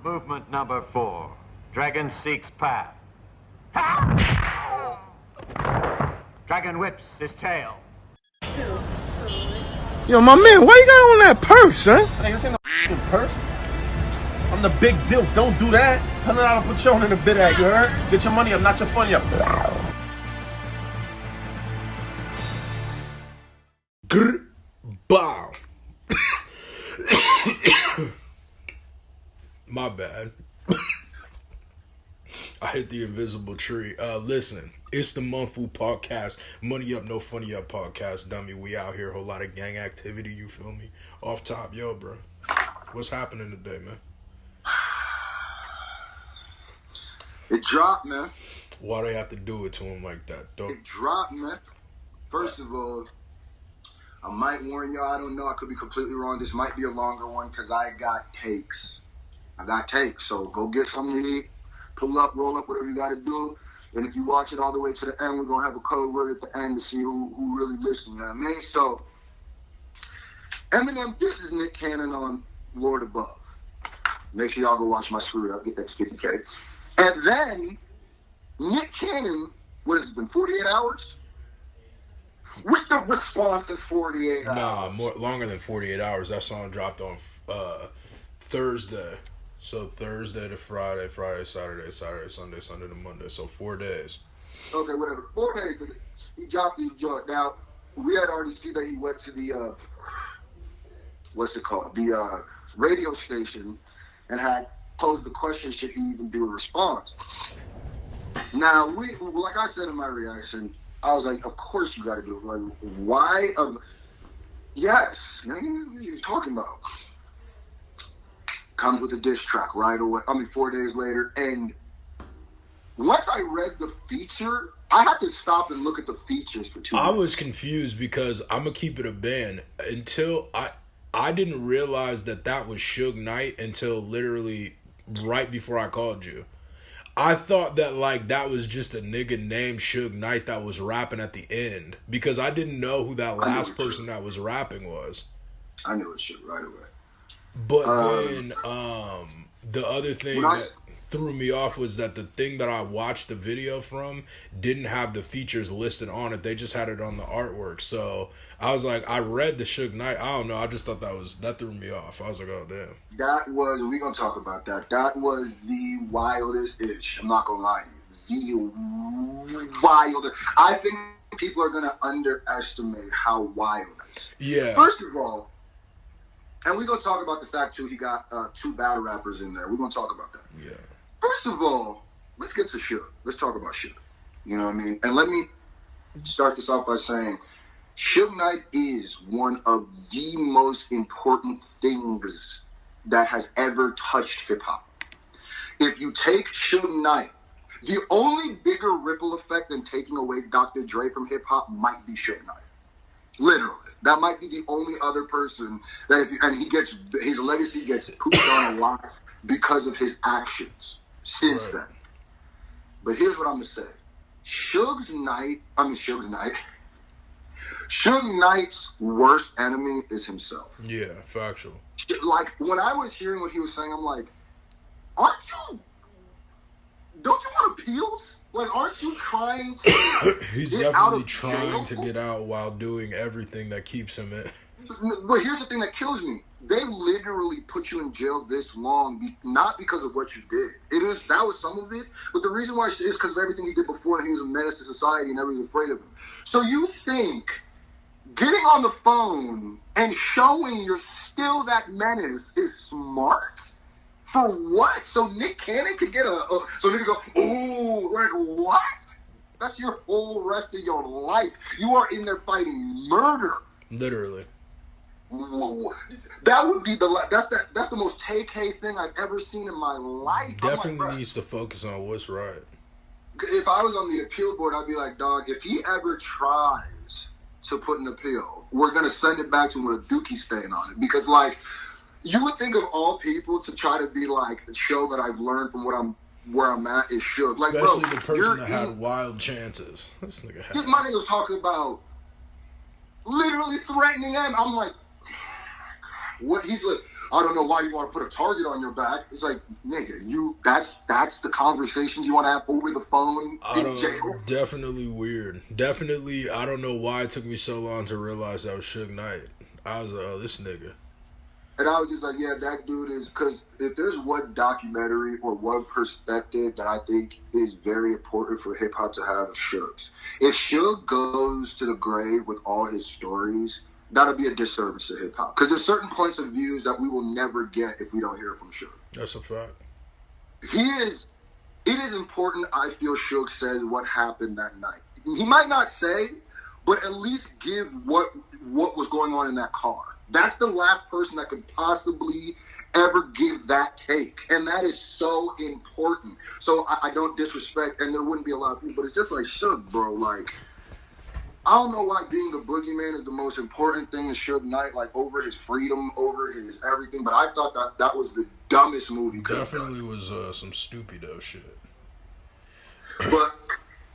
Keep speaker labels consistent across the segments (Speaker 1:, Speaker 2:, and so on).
Speaker 1: Movement number 4. Dragon seeks path. Dragon whips his tail.
Speaker 2: Yo, my man, why you got on that purse, huh?
Speaker 3: Hey, this ain't no purse. I'm the big deals. Don't do that. $100 Patron in the bid at, you heard? Get your money up, not your funny up.
Speaker 2: Grr, bow. My bad. I hit the invisible tree. Listen, it's the Monfu podcast. Money up, no funny up podcast, dummy. We out here, whole lot of gang activity, you feel me? Off top, yo, bro. What's happening today, man?
Speaker 4: It dropped, man.
Speaker 2: Why they have to do it to him like that, though?
Speaker 4: It dropped, man. First of all, I might warn y'all, I don't know, I could be completely wrong. This might be a longer one because I got takes. So go get something to eat, pull up, roll up, whatever you got to do. And if you watch it all the way to the end, we're going to have a code word at the end to see who really listens, you know what I mean? So, Eminem, this is Nick Cannon on Lord Above. Make sure y'all go watch my Screw It Up, get that 50K. And then, Nick Cannon, what has it been, 48 hours? With the response in 48 hours.
Speaker 2: Nah, longer than 48 hours. That song dropped on Thursday. So Thursday to Friday, Saturday, Sunday to Monday. So 4 days.
Speaker 4: Okay, whatever. 4 days. He dropped his joint. Now, we had already seen that he went to the, the radio station and had posed the question, should he even do a response? Now, like I said in my reaction, I was like, of course you got to do it. Like, why? Yes. What are you talking about? Comes with a diss track right away. 4 days later. And once I read the feature, I had to stop and look at the features for 2 minutes.
Speaker 2: I was confused because I'm going to keep it a band until I didn't realize that was Suge Knight until literally right before I called you. I thought that that was just a nigga named Suge Knight that was rapping at the end because I didn't know who that last person that was rapping was.
Speaker 4: I knew it Suge right away.
Speaker 2: But then the other thing that threw me off was that the thing that I watched the video from didn't have the features listed on it. They just had it on the artwork. So I was like, I read the Suge Knight. I don't know. I just thought that threw me off. I was like, oh, damn.
Speaker 4: We're going to talk about that. That was the wildest ish. I'm not going to lie to you. The wildest. I think people are going to underestimate how wild it is.
Speaker 2: Yeah.
Speaker 4: First of all, and we're going to talk about the fact, too, he got 2 battle rappers in there. We're going to talk about that.
Speaker 2: Yeah.
Speaker 4: First of all, let's get to Suge. Let's talk about Suge. You know what I mean? And let me start this off by saying Suge Knight is one of the most important things that has ever touched hip-hop. If you take Suge Knight, the only bigger ripple effect than taking away Dr. Dre from hip-hop might be Suge Knight. Literally. That might be the only other person that his legacy gets pooped on a lot because of his actions since then. But here's what I'm going to say. Suge Knight's worst enemy is himself.
Speaker 2: Yeah, factual.
Speaker 4: Like, when I was hearing what he was saying, I'm like, don't you want appeals? Like, aren't you trying to
Speaker 2: He's
Speaker 4: get out
Speaker 2: definitely
Speaker 4: of
Speaker 2: trying
Speaker 4: jail?
Speaker 2: to get out while doing everything that keeps him in.
Speaker 4: But here's the thing that kills me. They literally put you in jail this long, not because of what you did. That was some of it, but the reason why is because of everything he did before, and he was a menace to society, and everyone was afraid of him. So you think getting on the phone and showing you're still that menace is smart? For what? So Nick Cannon could get so Nick could go, ooh, like what? That's your whole rest of your life. You are in there fighting murder.
Speaker 2: Literally.
Speaker 4: That would be that's the most TK thing I've ever seen in my life.
Speaker 2: Definitely needs to focus on what's right.
Speaker 4: If I was on the appeal board, I'd be like, dog, if he ever tries to put an appeal, we're gonna send it back to him with a dookie stain on it. Because you would think of all people to try to be like, show that I've learned from where I'm at is Suge. Like,
Speaker 2: especially
Speaker 4: bro,
Speaker 2: the person that had wild chances. This nigga had.
Speaker 4: My nigga was talking about literally threatening him. I'm like, oh my God. What he's like, I don't know why you want to put a target on your back. It's like, nigga, that's the conversation you want to have over the phone in jail.
Speaker 2: Definitely weird. Definitely, I don't know why it took me so long to realize that was Suge Knight. I was like, oh, this nigga.
Speaker 4: And I was just like, yeah, that dude is, because if there's one documentary or one perspective that I think is very important for hip hop to have, it's Suge's. If Suge goes to the grave with all his stories, that'll be a disservice to hip hop. Because there's certain points of views that we will never get if we don't hear from Suge.
Speaker 2: That's a fact.
Speaker 4: It is important, I feel, Suge said what happened that night. He might not say, but at least give what was going on in that car. That's the last person that could possibly ever give that take. And that is so important. So I don't disrespect, and there wouldn't be a lot of people, but it's just like, Suge, bro, like, I don't know why being the boogeyman is the most important thing to Suge Knight, like, over his freedom, over his everything, but I thought that was the dumbest move he could have done.
Speaker 2: Definitely was some stupido shit.
Speaker 4: But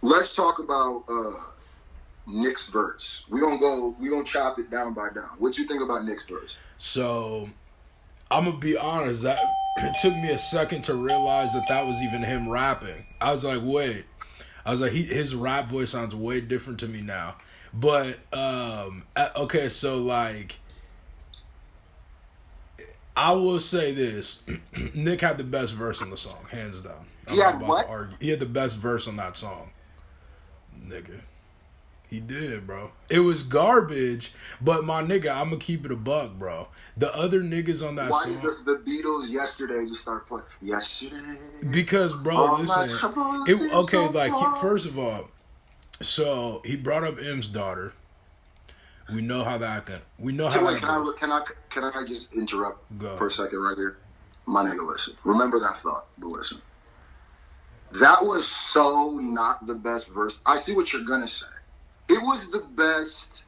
Speaker 4: let's talk about Nick's verse. We gonna chop it down by down. What you think about Nick's verse?
Speaker 2: So, I'm gonna be honest. That it took me a second to realize that was even him rapping. I was like, wait. I was like, his rap voice sounds way different to me now. But okay, so like, I will say this: Nick had the best verse in the song, hands down.
Speaker 4: He had what?
Speaker 2: He had the best verse on that song, nigga. He did, bro. It was garbage, but my nigga, I'm gonna keep it a buck, bro. The other niggas on that
Speaker 4: Why
Speaker 2: song.
Speaker 4: Why did the Beatles yesterday just start playing? Yesterday.
Speaker 2: Because, bro, listen. First of all, so he brought up M's daughter. We know how that can. We know how.
Speaker 4: Can I just interrupt for a second right there? My nigga, listen. Remember that thought, but listen. That was so not the best verse. I see what you're gonna say. It was the best.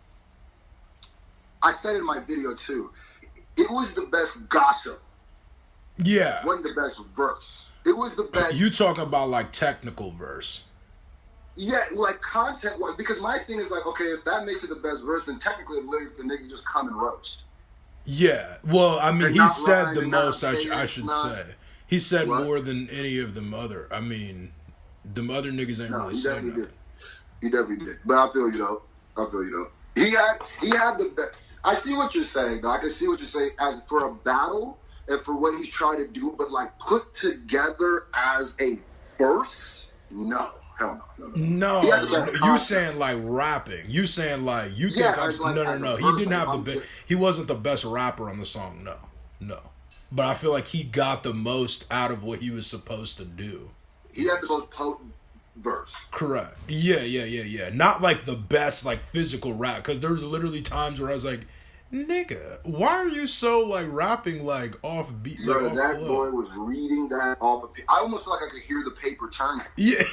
Speaker 4: I said in my video too. It was the best gossip.
Speaker 2: Yeah.
Speaker 4: Wasn't the best verse. It was the best.
Speaker 2: You talking about like technical verse?
Speaker 4: Yeah, like content. Because my thing is like, okay, if that makes it the best verse, then technically the nigga just come and roast.
Speaker 2: Yeah. Well, I mean, he said the most. I should say. He said more than any of them other. I mean, them other niggas ain't really said nothing.
Speaker 4: He definitely did. But I feel you though. He had the best. I see what you're saying though. I can see what you're saying as for a battle and for what he's trying to do, but like put together as a verse, no. Hell no.
Speaker 2: No, you saying like rapping. You saying like you think no. He didn't have he wasn't the best rapper on the song, no. But I feel like he got the most out of what he was supposed to do.
Speaker 4: He had the most potent verse.
Speaker 2: Correct. Yeah. Not like the best like physical rap, because there was literally times where I was like, nigga, why are you so like rapping like off beat?
Speaker 4: Bro,
Speaker 2: like,
Speaker 4: that boy was reading that off of. I almost feel like I could hear the paper turning.
Speaker 2: Yeah.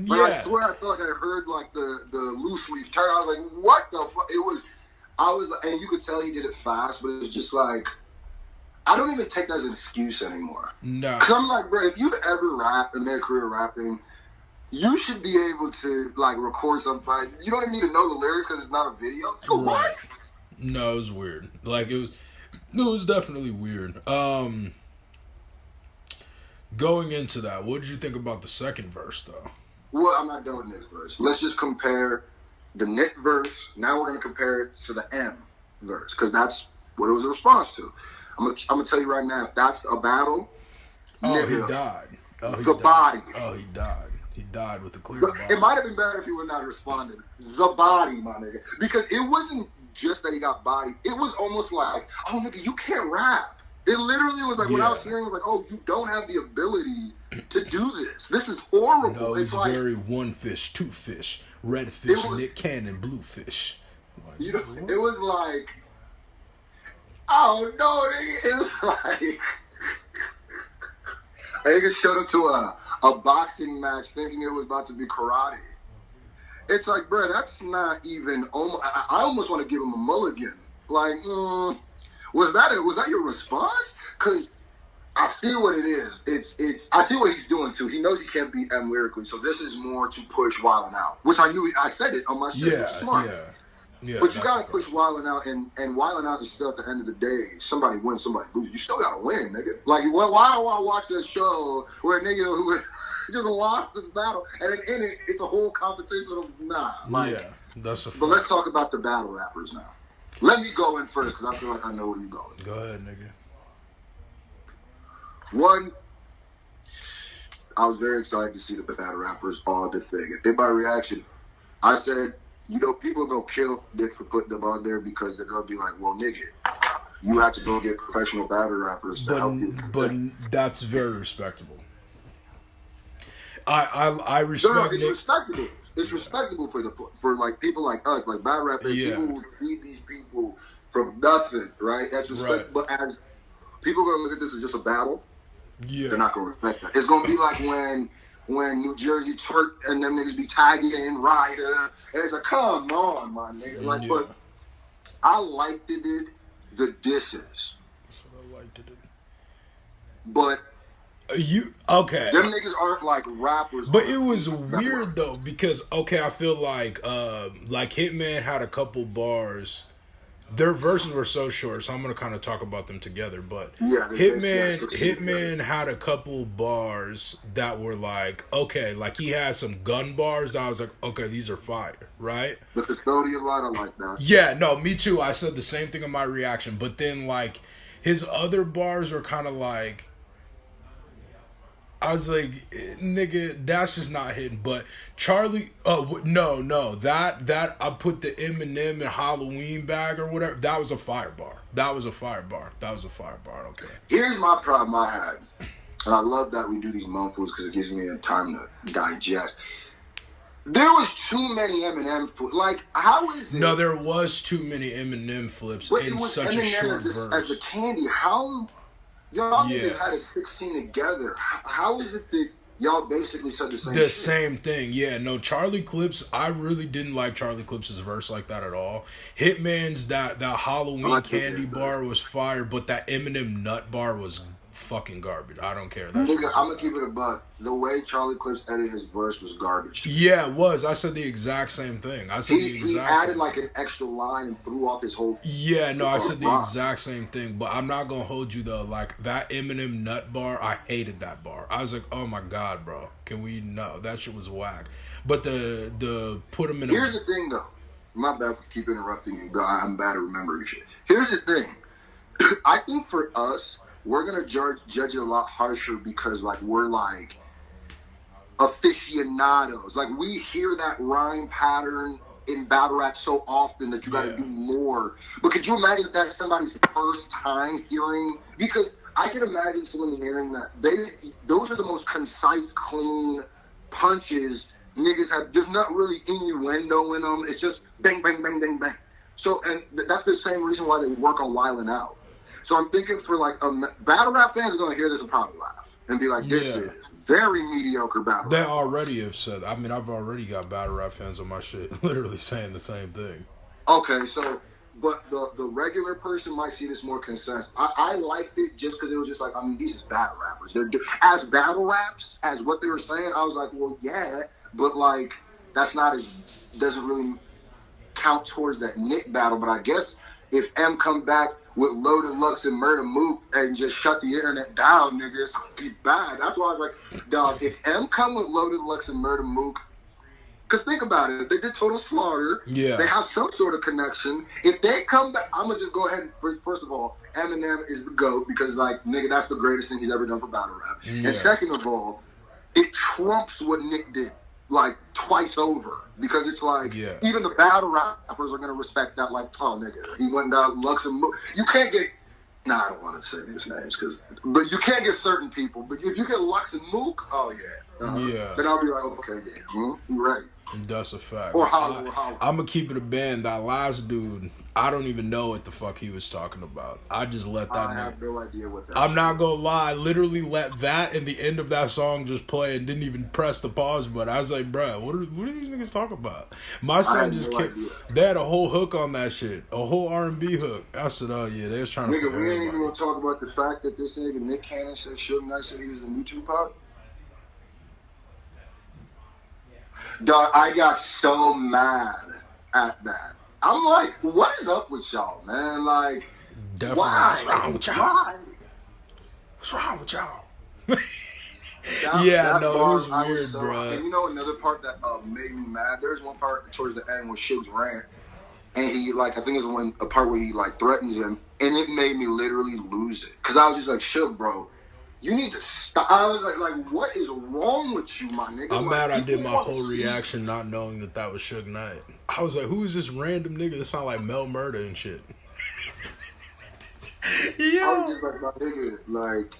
Speaker 4: But I swear I felt like I heard like the loose leaf turn. I was like, what the fuck? And you could tell he did it fast, but it was just like, I don't even take that as an excuse anymore. No. Because I'm like, bro, if you've ever rapped and made a career rapping, you should be able to like record something. You don't even need to know the lyrics because it's not a video. Right. What?
Speaker 2: No, it was weird. Like it was definitely weird. Going into that, what did you think about the second verse though?
Speaker 4: Well, I'm not done with Nick's verse. Let's just compare the Nick verse. Now we're going to compare it to the M verse because that's what it was a response to. I'm gonna tell you right now, if that's a battle, nigga,
Speaker 2: he died.
Speaker 4: Body.
Speaker 2: Oh, he died. He died with a clear body.
Speaker 4: It might have been better if he would not have responded. The body, my nigga. Because it wasn't just that he got bodied. It was almost like, oh, nigga, you can't rap. It literally was like, when I was hearing it, was like, oh, you don't have the ability to do this. This is horrible.
Speaker 2: No,
Speaker 4: it's like
Speaker 2: very one fish, two fish, red fish, Nick Cannon, blue fish. Like,
Speaker 4: you know, it was like, oh no, nigga. It was like a nigga showed up to a boxing match thinking it was about to be karate. It's like, bro, that's not even. I almost want to give him a mulligan. Like, was that your response? Because I see what it is. I see what he's doing too. He knows he can't beat M lyrically, so this is more to push Wildin' Out, which I knew. I said it on my shit. Smart.
Speaker 2: Yeah,
Speaker 4: but you got to push Wildin' Out, and Wildin' Out is still at the end of the day, somebody wins, somebody loses. You still got to win, nigga. Like, why do I watch that show where a nigga who just lost this battle, and then in it, it's a whole competition of
Speaker 2: yeah, that's a fact.
Speaker 4: But let's talk about the battle rappers now. Let me go in first, because I feel like I know where you're going.
Speaker 2: Go ahead, nigga.
Speaker 4: One, I was very excited to see the battle rappers all the thing. And in my reaction, I said, people are going to kill Dick for putting them on there because they're going to be like, well, nigga, you have to go get professional battle rappers to help you.
Speaker 2: But that's very respectable. I respect
Speaker 4: No, it's respectable. It's respectable for like people like us, like battle rappers.
Speaker 2: Yeah.
Speaker 4: People who see these people from nothing, right? That's respect.
Speaker 2: Right.
Speaker 4: But as people are going to look at this as just a battle,
Speaker 2: yeah,
Speaker 4: they're not going to respect that. It's going to be like when New Jersey Twerk and them niggas be tagging in Ryder. And it's like, come on, my nigga. Like,
Speaker 2: yeah.
Speaker 4: but I liked it, the disses.
Speaker 2: I liked it.
Speaker 4: But
Speaker 2: okay.
Speaker 4: them niggas aren't like rappers.
Speaker 2: But it was weird though, because I feel like Hitman had a couple bars. Their verses were so short, so I'm gonna kind of talk about them together. But
Speaker 4: yeah,
Speaker 2: Hitman had a couple bars that were like, okay, like he had some gun bars. I was like, okay, these are fire, right?
Speaker 4: The Custodian line, I like that.
Speaker 2: Yeah, no, me too. I said the same thing in my reaction, but then like his other bars were kind of like, I was like, nigga, that's just not hitting. But Charlie, no, that I put the Eminem and Halloween bag or whatever. That was a fire bar. That was a fire bar. I don't care.
Speaker 4: Here's my problem I had, and I love that we do these mumfuls because it gives me a time to digest. There was too many Eminem flips. Like, how is it?
Speaker 2: No, there was too many Eminem flips
Speaker 4: But
Speaker 2: in
Speaker 4: it was
Speaker 2: such
Speaker 4: Eminem
Speaker 2: a short
Speaker 4: as
Speaker 2: verse.
Speaker 4: the candy. How y'all
Speaker 2: Yeah.
Speaker 4: niggas had a 16 together? How is it that y'all basically said the same
Speaker 2: The
Speaker 4: shit?
Speaker 2: same thing, yeah. No, Charlie Clips, I really didn't like Charlie Clips' verse like that at all. Hitman's that Halloween
Speaker 4: like
Speaker 2: candy
Speaker 4: Hitman's
Speaker 2: bar was fire, but that Eminem nut bar was fucking garbage. I don't care.
Speaker 4: Nigga, I'm gonna keep it a buck. The way Charlie Clips edited his verse was garbage.
Speaker 2: Yeah, it was. I said the exact same thing.
Speaker 4: He added like an extra line and threw off his whole.
Speaker 2: Yeah, no, I said the
Speaker 4: rhyme.
Speaker 2: exact same thing. But I'm not gonna hold you though. Like that Eminem nut bar, I hated that bar. I was like, oh my god, bro, can we? No, that shit was whack. But the put him in.
Speaker 4: Here's the thing though. My bad for keep interrupting you, but I'm bad at remembering shit. Here's the thing. I think for us, we're gonna judge it a lot harsher because like we're like aficionados. Like we hear that rhyme pattern in battle rap so often that you got to do more. But could you imagine if that's somebody's first time hearing? Because I can imagine someone hearing that. Those are the most concise, clean punches niggas have. There's not really innuendo in them. It's just bang, bang, bang, bang, bang. So, and that's the same reason why they work on Wildin' Out. So I'm thinking for like battle rap fans are gonna hear this and probably laugh and be like, "This is very mediocre battle."
Speaker 2: They
Speaker 4: rap.
Speaker 2: already have said. I mean, I've already got battle rap fans on my shit, literally saying the same thing.
Speaker 4: Okay, so but the regular person might see this more consensus. I liked it just because it was just like, I mean, these is battle rappers. They're as battle raps as what they were saying. I was like, well, yeah, but like that's not as doesn't really count towards that Nick battle. But I guess if M come back with Loaded Lux and Murder Mook and just shut the internet down, nigga, it's gonna be bad. That's why I was like, dog, if M come with Loaded Lux and Murder Mook, because think about it, they did Total Slaughter.
Speaker 2: Yeah.
Speaker 4: They have some sort of connection. If they come back, I'm gonna just go ahead and first of all, Eminem is the GOAT because like, nigga, that's the greatest thing he's ever done for battle rap.
Speaker 2: Yeah.
Speaker 4: And second of all, it trumps what Nick did like twice over. Because it's like, even the battle rappers are going to respect that, like, oh, nigga, he went down Lux and Mook. You can't get, I don't want to say these names, but you can't get certain people. But if you get Lux and Mook, oh, yeah. Then I'll be like, okay, yeah, you ready.
Speaker 2: That's a fact.
Speaker 4: Or Hollow.
Speaker 2: I'm going to keep it a band. That last dude, I don't even know what the fuck he was talking about. I just let that
Speaker 4: I have no idea what that
Speaker 2: I'm not going to lie. I literally let that and the end of that song just play and didn't even press the pause button. I was like, bruh, what are these niggas talking about? My son just came. They had a whole hook on that shit. A whole R&B hook. I said, oh, yeah, they was trying to...
Speaker 4: Nigga, we ain't even going to talk about the fact that this nigga Nick Cannon said Suge Knight said he was the new Tupac. Dog, I got so mad at that. I'm like, what is up with y'all, man? Like,
Speaker 2: Definitely.
Speaker 4: why?
Speaker 2: What's wrong with y'all?
Speaker 4: Why?
Speaker 2: What's wrong with y'all?
Speaker 4: That
Speaker 2: no,
Speaker 4: bar,
Speaker 2: it was
Speaker 4: I
Speaker 2: weird,
Speaker 4: so,
Speaker 2: bro.
Speaker 4: And you know another part that made me mad? There's one part towards the end where Suge's rant, and he, like, I think it's a part where he, like, threatens him, and it made me literally lose it. Because I was just like, Suge, bro, you need to stop. I was like, what is wrong with you, my nigga?
Speaker 2: I'm
Speaker 4: like,
Speaker 2: mad I did my
Speaker 4: wanna
Speaker 2: whole
Speaker 4: see-
Speaker 2: reaction not knowing that was Suge Knight. I was like, who is this random nigga that sound like Mel Murda and shit?
Speaker 4: I
Speaker 2: Yo.
Speaker 4: was just like, my nigga, like,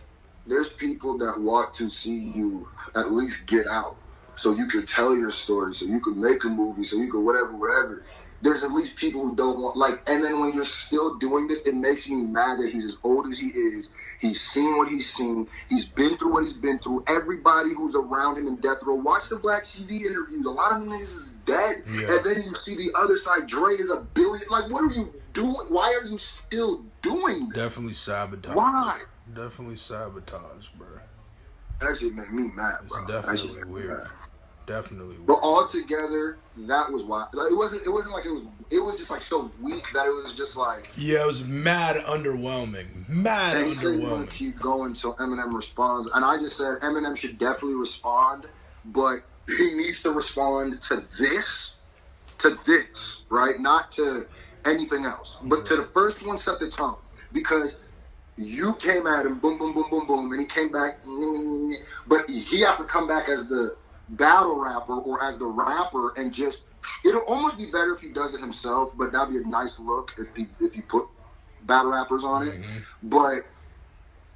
Speaker 4: there's people that want to see you at least get out so you can tell your story, so you can make a movie, so you can whatever. There's at least people who don't want, like, and then when you're still doing this, it makes me mad that he's as old as he is. He's seen what he's seen. He's been through what he's been through. Everybody who's around him in death row. Watch the Black TV interviews. A lot of them niggas is dead.
Speaker 2: Yeah.
Speaker 4: And then you see the other side. Dre is a billion. Like, what are you doing? Why are you still doing this?
Speaker 2: Definitely sabotage.
Speaker 4: Why?
Speaker 2: Definitely sabotage, bro.
Speaker 4: That shit made me mad,
Speaker 2: It's
Speaker 4: bro.
Speaker 2: definitely weird. Definitely weird.
Speaker 4: But altogether, that was why. Like, it wasn't like it was just like so weak that it was just like.
Speaker 2: Yeah, it was mad underwhelming. Mad
Speaker 4: And he said he want
Speaker 2: underwhelming.
Speaker 4: to keep going until Eminem responds. And I just said Eminem should definitely respond, but he needs to respond to this, right? Not to anything else. But to the first one, set the tone. Because you came at him, boom, boom, boom, boom, boom, and he came back, but he has to come back as the battle rapper or as the rapper and just, it'll almost be better if he does it himself, but that'd be a nice look if you put battle rappers on it. But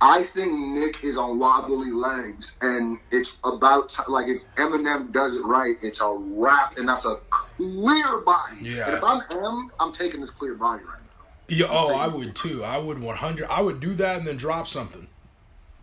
Speaker 4: I think Nick is on wobbly legs, and it's about like if Eminem does it right, it's a rap, and that's a clear body.
Speaker 2: Yeah.
Speaker 4: And if I'm him, I'm taking this clear body right now.
Speaker 2: Yeah, I would too. I would 100. I would do that and then drop something.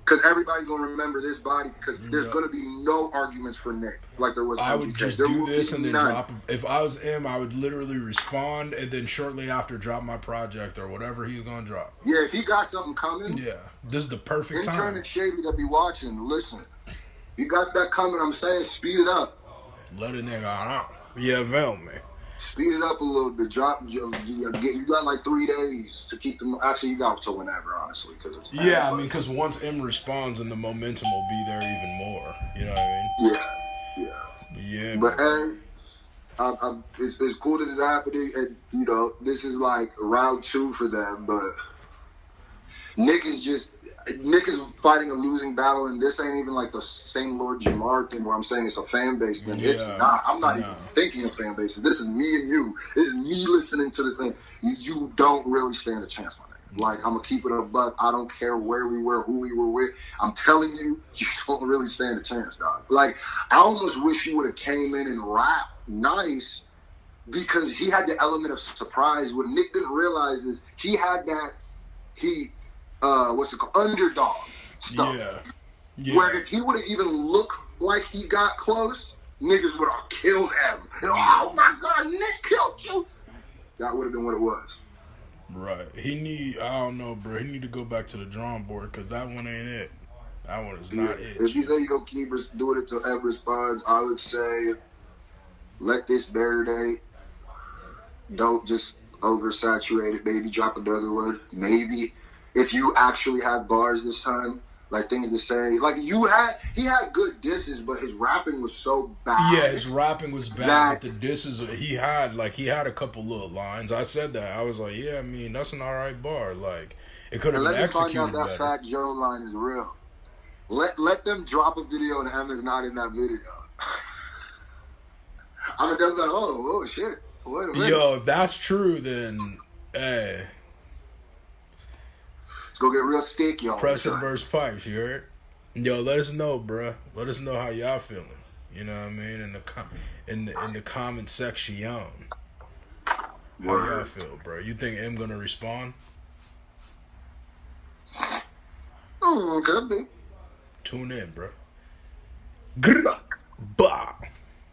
Speaker 4: Because everybody's going to remember this body because there's going to be no arguments for Nick like there was
Speaker 2: I
Speaker 4: MGK.
Speaker 2: would just
Speaker 4: There
Speaker 2: do
Speaker 4: will
Speaker 2: this
Speaker 4: be
Speaker 2: and then
Speaker 4: none.
Speaker 2: drop. If I was him, I would literally respond and then shortly after drop my project or whatever he's gonna drop.
Speaker 4: Yeah, if he got something coming,
Speaker 2: Yeah, this is the perfect
Speaker 4: intern
Speaker 2: time.
Speaker 4: and Shady that be watching, listen. If you got that coming, I'm saying speed it up.
Speaker 2: Let a nigga out. Yeah, feel me.
Speaker 4: Speed it up a little bit. You got like 3 days to keep them. Actually, you got till whenever, honestly, because it's bad,
Speaker 2: Yeah, I
Speaker 4: but-
Speaker 2: mean, because once M responds, and the momentum will be there even more. You know what I mean?
Speaker 4: yeah.
Speaker 2: Yeah.
Speaker 4: But hey, it's cool that this is happening, and you know this is like round 2 for them. But Nick is fighting a losing battle, and this ain't even like the St. Lord Jamar thing where I'm saying it's a fan base thing. It's
Speaker 2: Yeah.
Speaker 4: not. I'm not even thinking of fan bases. This is me and you. This is me listening to this thing. You don't really stand a chance, my nigga. Like, I'm gonna keep it a buck. I don't care where we were, who we were with. I'm telling you, you don't really stand a chance, dog. Like, I almost wish you would have came in and rapped nice because he had the element of surprise. What Nick didn't realize is he had that underdog stuff.
Speaker 2: Yeah.
Speaker 4: Where if he would have even looked like he got close, niggas would have killed him. And, oh my God, Nick killed you. That would have been what it was.
Speaker 2: Right. I don't know, bro. He need to go back to the drawing board because that one ain't it. That one is not it.
Speaker 4: If you say you go keep doing it till Ever responds, I would say let this marinate. Don't just oversaturate it. Maybe drop another one. Maybe if you actually have bars this time, like things to say. Like he had good disses, but his rapping was so bad.
Speaker 2: Yeah, his rapping was bad. But the disses he had a couple little lines. I said that. I was like, yeah, I mean, that's an alright bar. Like, it could have been executed
Speaker 4: Let me find out that
Speaker 2: better.
Speaker 4: Fat Joe line is real. Let them drop a video and Emma's not in that video. I'm gonna be like, oh shit. Wait a minute.
Speaker 2: Yo, if that's true, then hey,
Speaker 4: Let's go get real sticky on
Speaker 2: pressure versus pipes. You heard? Yo, let us know, bruh. Let us know how y'all feeling. You know what I mean? In the comment section. How y'all feel, bro? You think M gonna respond?
Speaker 4: Could be.
Speaker 2: Tune in, bro. Grr. Bah.